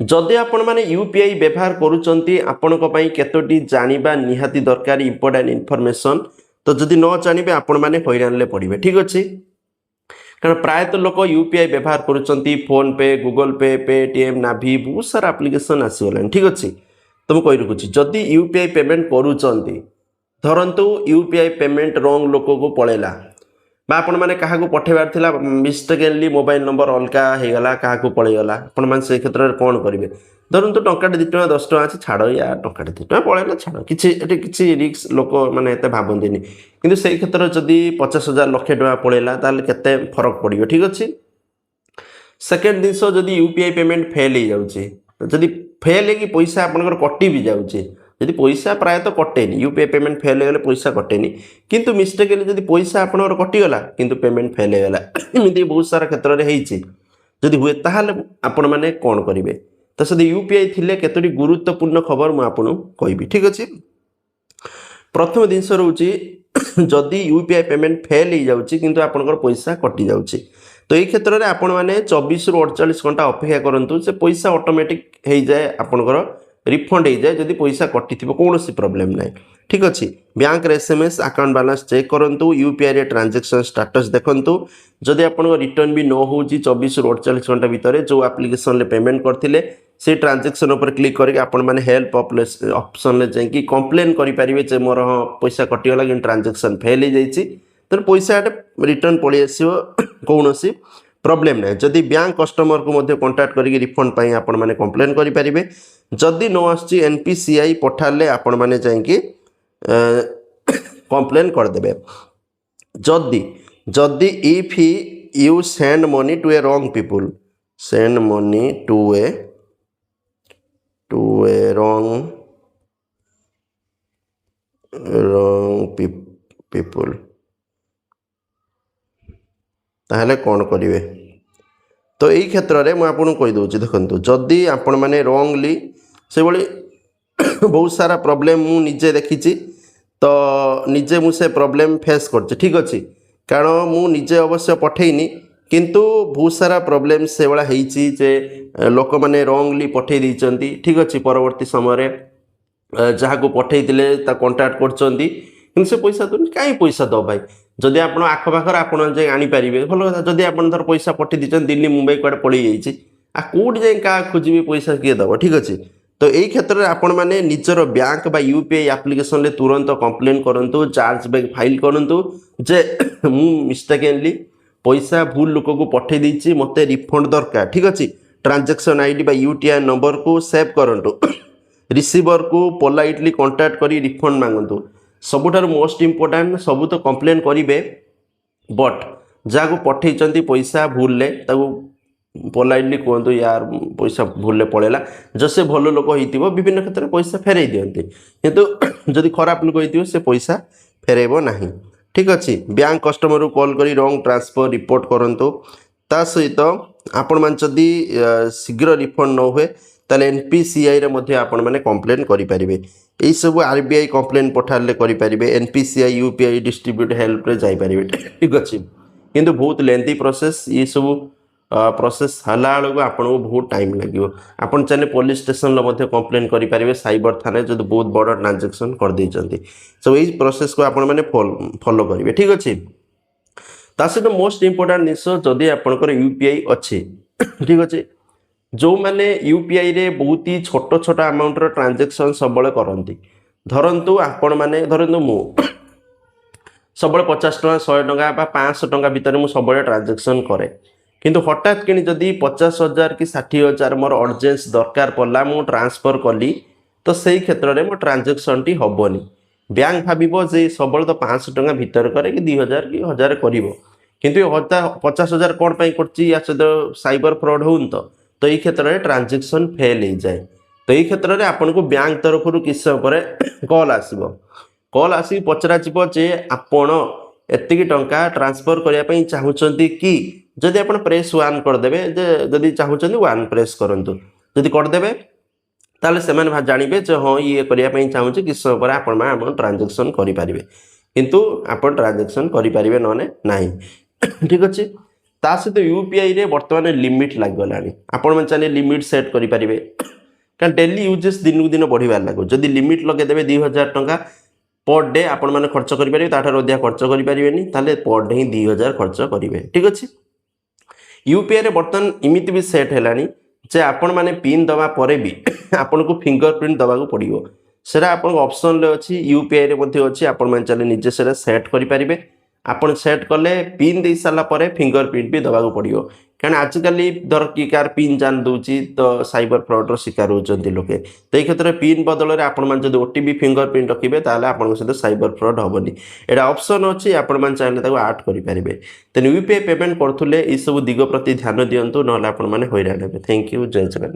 जदि आपण मैंने यूपीआई व्यवहार करुँच आपण केतोटी जाना निहाती दरकार इंपोर्टाट इनफॉरमेशन। तो जदि न जाने आपण मैंने हैरान पड़े। ठीक अच्छे कारण प्रायतः लोक यूपीआई व्यवहार करुँच फोन पे गूगल पे पेटीएम नाभी बहुत सारा एप्लिकेशन आसीगला। ठीक अच्छे तो मुझे कही रखुच्छी जदि यूपीआई पेमेंट करुँच धरतु यूपीआई पेमेंट रंग लोक को पलैला आपण मैंने क्या पठेबार थिला मिस्टेकली मोबाइल नंबर अलग होगला क्या पलैगला आपण मैंने से क्षेत्र में कौन करेंगे धरतु टंका 2 टଙ୍କା 10 ଟଙ୍କା अच्छे छाड़ या टंका 2 ଟଙ୍କା पलैला छाड़ कि रिक्स लोक मैंने एत भावती किंतु से क्षेत्र में जदि 50,000 लक्ष टଙ୍କା पलैला ताल केते फरक पड़ो। ठीक अच्छे सेकेंड जिनस जदि यूपीआई पेमेंट फेल हो जाऊँगी जदि फेल हो पैसा आपंकर कटि भी जाऊँगी जदि पैसा प्रायतः कटेनि यूपीआई पेमेंट फेल हो गले पैसा कटेनि किंतु मिस्टेकली जदि पैसा आपंकर कटिगला किंतु पेमेंट फेल हो गला एमती बहुत सारा क्षेत्र में होती हुए ताहले आपण मैंने कौन करेंगे। तो सदी यूपीआई थिले केतोटी गुरुत्वपूर्ण खबर मुझे आपको कहबी। ठीक अच्छे प्रथम जिनस रोचे जदि यूपीआई पेमेंट फेल हो जाऊँगी किंतु आपंकर पैसा कटि जाऊँगी तो ये क्षेत्र में आपण मैंने 24 ରୁ 48 घंटा अपेक्षा करूँ से पैसा ऑटोमेटिक हो जाए आपंकर रिफंड हो जाए जदि पैसा कटि कौन प्रॉब्लम ना। ठीक अच्छे bank SMS account balance check करूँ यूपीआई ट्रांजैक्शन स्टेटस देखूँ जदि आपन रिटर्न भी न हो 24 ରୁ 48 घंटा भितर जो एप्लिकेशन पेमेंट करते से ट्रांजैक्शन उपर क्लिक करके आपण मैंने हेल्प ऑप्शन ले जाइए कंप्लेन करेंगे मोर हाँ पैसा कटिगला कि ट्रांजैक्शन फेल हो जाइए तो पैसा रिटर्न पलि आसो कौन प्रॉब्लम ना। जदि बैंक कस्टमर को मध्य कांटेक्ट करके रिफंड पाई आपण मैंने कंप्लेन करेंगे जदि न आसी एनपीसीआई पठाले आपण मैंने जाइए कंप्लेन करदे। जदि जदि if you send money to a wrong people send money to a wrong people ताहले कौन करेंगे। तो यही क्षेत्र में मुझे आपको कहीदे देखो जदि आपण मैंने रॉन्गली से बहुत सारा प्रॉब्लम मुझे देखी तो निजे मुझे प्रॉब्लम फेस कर। ठीक अच्छे कारण मुझे अवश्य पठेनी किंतु बहुत सारा प्रॉब्लम से भाया होचे लोक मैंने रॉन्गली पठे देती। ठीक अच्छे परवर्ती समय जहाँ को पठे कंटाक्ट कर से पैसा तो कहीं पैसा दो भाई जदि आप आखपाखर आपड़ जाए आनीपारे भल कथा जदि आप धर पैसा पठे दीजिए दिल्ली मुंबई कड़े पड़ जाइए कौट जाए क्या खोजी पैसा किए दब। ठीक अच्छे तो यही क्षेत्र में आपण मैंने निजर बैंक बा यूपीआई एप्लिकेशन ले तुरंत कंप्लेन करूँ चार्ज बैक फाइल करूँ जे मु मिस्टेकली पैसा भूल लोक को पठे देती मत रिफंड दरकार। ठीक अच्छे ट्रांजैक्शन आईडी बा यूटीआई नंबर को सेव करूँ रिसीवर को पोलाइटली कांटेक्ट करी रिफंड मांगतु सबुठार मोस्ट इंपोर्टेंट सबू तो कंप्लेन करेंगे बट जहाँ को पठे पैसा भूल पोलाइटली कहतु यार पैसा भूल पलैला जैसे भल लोक हो विभिन्न क्षेत्र में पैसा फेरई दिखते किंतु जदि खराब लोक हो से पैसा फेरब ना। ठीक अच्छे बैंक कस्टमर को कॉल करी रॉन्ग ट्रांसफर रिपोर्ट करूँ ता सहित आपण मान जदि शीघ्र रिफंड न हुए ताले एनपीसीआई रे मध्य आपण माने कंप्लेन करि परिबे। एई सब आरबीआई कंप्लेन पठाले करि परिबे एनपीसीआई यूपीआई डिस्ट्रीब्यूट हेल्प रे जाई परिबे। ठीक अछि किंतु बहुत लेंथी प्रोसेस ये सब प्रोसेस हला बेलू आपन को बहुत टाइम लगे आपन चाहे पुलिस स्टेशन मध्य कंप्लेन करि परिबे साइबर थाने जदि बहुत बड़ ट्रांजैक्शन कर देइचंती सो एई प्रोसेस को आपण माने फॉलो करिवे। ठीक अछि ता सहित मोस्ट इंपोर्टेंट जिनिस जदि आपनकर यूपीआई अच्छे ठीक अच्छे जो मैंने यूपीआई रे बहुत ही छोट छोट अमाउंट ट्रांजैक्शन सब करती धरतु आपण मैंने धरतु मु सब 50 टଙ୍କା 100 टଙ୍କା बा 500 टଙ୍କା भितर मु सब ट्रांजैक्शन करे किंतु हठात कि जदि 50,000 कि 60,000 मोर अर्जेंस दरकार पड़ा मु ट्रांसफर कली तो सही क्षेत्र में मो ट्रांजैक्शन टी हेनी बैंक भाव जे सब तो 500 टଙ୍କା भितर करे कि 2,000 कि 1,000 कर किंतु 50,000 कौन सहित साइबर फ्रॉड हो तो ये क्षेत्र में ट्रांजैक्शन फेल हो जाए। तो ये क्षेत्र में आपन को बैंक तरफ किस समय कॉल आसो कॉल आसिक पचरा जे आपण एतिकी टंका ट्रांसफर करने चाहूँगी कि जदि आप प्रेस 1 करदे जदि चाहूँगी 1 प्रेस करूँ जदि करदे ताले से जानवे हाँ ये करने चाहूँगी किस समय आप ट्रांजैक्शन करेंगे किंतु आप ट्रांजैक्शन करेंगे ना। ठीक अच्छे ତା ସହିତ ୟୁପିଆଇରେ ବର୍ତ୍ତମାନ ଲିମିଟ୍ ଲାଗିଗଲାଣି। ଆପଣମାନେ ଚାହିଁଲେ ଲିମିଟ୍ ସେଟ୍ କରିପାରିବେ, କାରଣ ଡେଲି ୟୁଜେସ୍ ଦିନକୁ ଦିନ ବଢ଼ିବାରେ ଲାଗୁଛି। ଯଦି ଲିମିଟ୍ ଲଗାଇଦେବେ 2000 ଟଙ୍କା पर डे आपण मैंने खर्च करेंगे, ताठार अधिक खर्च करें, ताले पर डे ही 2000 खर्च करेंगे। ठीक अच्छे। यूपीआई बर्तमान इमित भी सेट है जे आपण मैंने पिन दवा पर भी आपन को फिंगर प्रिंट दवा को पड़ो, सेटा आप ऑप्शन अच्छी यूपीआई अच्छी। आपण मैंने चले निजे से सेट करेंगे। आपन सेट कले पिन दे सारापर फिंगर प्रिंट भी दवा को पड़ो, कारण आजिकल धर कि कार पिन जान दूची तो साइबर फ्रॉडर शिकार होती लोके। तो ये क्षेत्र में पिन बदल में आपण मैंने जो ओटीपी फिंगर प्रिंट रखिए ताले आपन सहित साइबर फ्रॉड हेनी। यहाँ ऑप्शन अच्छी, आपण मैंने चाहिए आड करेंगे। तेणु यूपीआई पेमेंट करुले ये सब दिग प्रति ध्यान दिंतु, ना आपण मैंने हैरान हे। Thank you. जय जगन्नाथ।